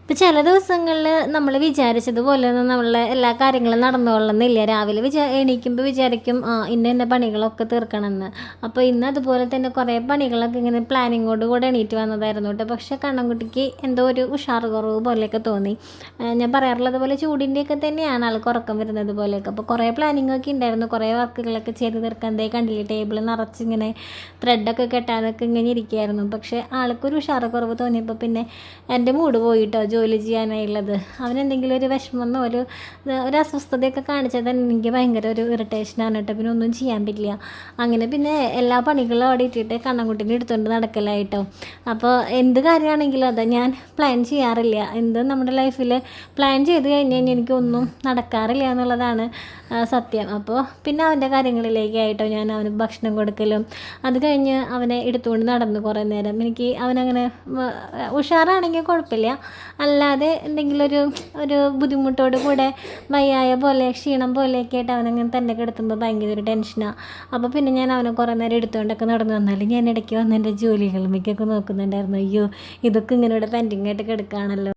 ഇപ്പം ചില ദിവസങ്ങളിൽ നമ്മൾ വിചാരിച്ചതുപോലെയൊന്നും നമ്മളെ എല്ലാ കാര്യങ്ങളും നടന്നുകൊള്ളുന്നില്ല. രാവിലെ എണീക്കുമ്പോൾ വിചാരിക്കും ഇന്ന ഇന്ന പണികളൊക്കെ തീർക്കണമെന്ന്. അപ്പോൾ ഇന്ന് അതുപോലെ തന്നെ കുറേ പണികളൊക്കെ ഇങ്ങനെ പ്ലാനിങ്ങോട് കൂടെ എണീറ്റ് വന്നതായിരുന്നു കേട്ടോ. പക്ഷേ കണ്ണൻകുട്ടിക്ക് എന്തോ ഒരു ഉഷാറ് കുറവ് പോലെയൊക്കെ തോന്നി. ഞാൻ പറയാറുള്ളത് പോലെ ചൂടിൻ്റെയൊക്കെ തന്നെയാണ് ആൾക്ക് ഉറക്കം വരുന്നത് പോലെയൊക്കെ. അപ്പോൾ കുറേ പ്ലാനിങ്ങൊക്കെ ഉണ്ടായിരുന്നു, കുറേ വർക്കുകളൊക്കെ ചെയ്ത് തീർക്കാൻ. എന്തേ കണ്ടില്ലേ, ടേബിൾ നിറച്ചിങ്ങനെ ത്രെഡൊക്കെ കെട്ടാനൊക്കെ ഇങ്ങനെ ഇരിക്കുകയായിരുന്നു. പക്ഷേ ആൾക്കൊരു ഉഷാറ് കുറവ് തോന്നിയപ്പോൾ പിന്നെ എൻ്റെ മൂഡ് പോയിട്ടോ ജോലി ചെയ്യാനായുള്ളത്. അവനെന്തെങ്കിലും ഒരു വിഷമമെന്നോ ഒരു അസ്വസ്ഥതയൊക്കെ കാണിച്ചാൽ തന്നെ എനിക്ക് ഭയങ്കര ഒരു ഇറിറ്റേഷനാണ് കേട്ടോ. പിന്നെ ഒന്നും ചെയ്യാൻ പറ്റില്ല. അങ്ങനെ പിന്നെ എല്ലാ പണികളും അവിടെ ഇട്ടിട്ട് കണ്ണൻകുട്ടീനെ എടുത്തുകൊണ്ട് നടക്കലായിട്ടോ. അപ്പോൾ എന്ത് കാര്യമാണെങ്കിലും അതെ, ഞാൻ പ്ലാൻ ചെയ്യാറില്ല. എന്ത് നമ്മുടെ ലൈഫിൽ പ്ലാൻ ചെയ്ത് കഴിഞ്ഞ് കഴിഞ്ഞാൽ എനിക്കൊന്നും നടക്കാറില്ല എന്നുള്ളതാണ് സത്യം. അപ്പോൾ പിന്നെ അവൻ്റെ കാര്യങ്ങളിലേക്കായിട്ടോ ഞാൻ അവന് ഭക്ഷണം കൊടുക്കലും അത് കഴിഞ്ഞ് അവനെ എടുത്തുകൊണ്ട് നടന്നു കുറേ നേരം. എനിക്ക് അവനങ്ങനെ ഉഷാറാണെങ്കിൽ കുഴപ്പമില്ല, അല്ലാതെ എന്തെങ്കിലും ഒരു ബുദ്ധിമുട്ടോട് കൂടെ വയ്യായ പോലെ ക്ഷീണം പോലെയൊക്കെ ആയിട്ട് അവനങ്ങനെ തന്നെ കിടത്തുമ്പോൾ ഭയങ്കര ഒരു ടെൻഷനാണ്. അപ്പോൾ പിന്നെ ഞാൻ അവനെ കുറേ നേരം എടുത്തുകൊണ്ടൊക്കെ നടന്നു വന്നാലും ഞാൻ ഇടയ്ക്ക് വന്ന് എൻ്റെ ജോലികൾ മിക്കൊക്കെ നോക്കുന്നുണ്ടായിരുന്നു. അയ്യോ, ഇതൊക്കെ ഇങ്ങനെ ഇവിടെ പെൻഡിങ് ആയിട്ട് കിടക്കുകയാണല്ലോ.